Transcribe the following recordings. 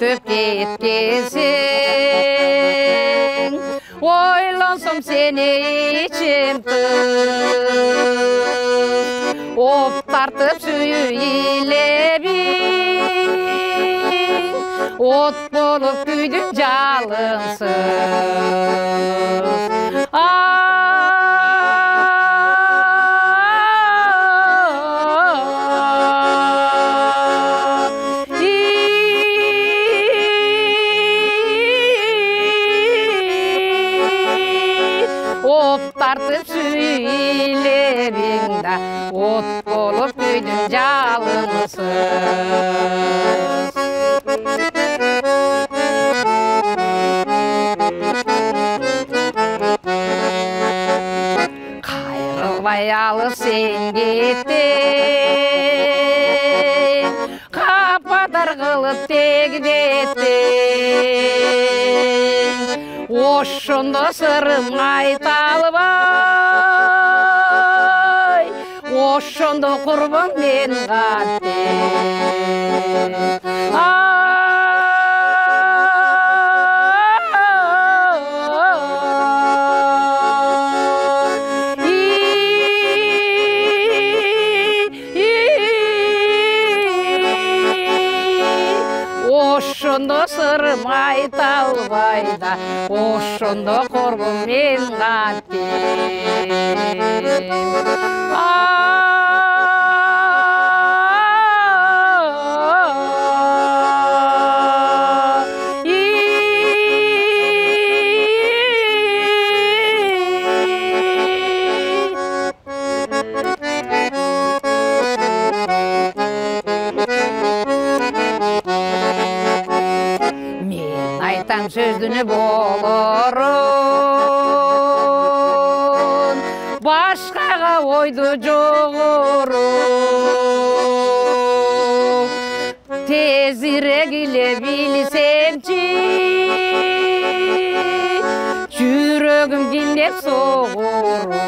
өтіп кеткенсің, ойлансам сені içim tız, op tartıp süйлебің, от болып күйдің жалынсыз. От тартып süйлебің да, от болып күйдің жалынсыз. Қайрылбай алыс сен кеттің, қападар қылып тегбеттің, ошондо сырым айта албай, ошондо курбум мен каттым. Ошондо сырым айта албай да, ошондо корбум мен каттым. Айтам сөздүнү болорун, башкага ойду жогорун, тезирээк эле билсемчи, жүрөгүм киндеп согурун.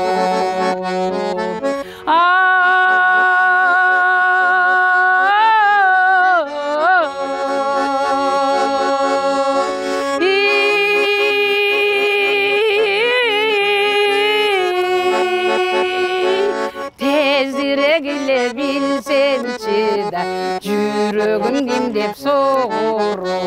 Tezirek ile bilsemçi de, жүрөгүм киндеп согурун.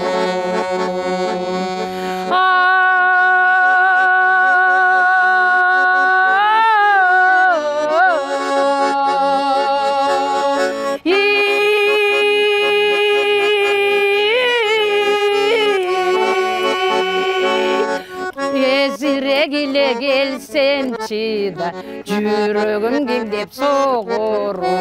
Tezirek ile gelsemçi de, жүрөгүм киндеп согурун.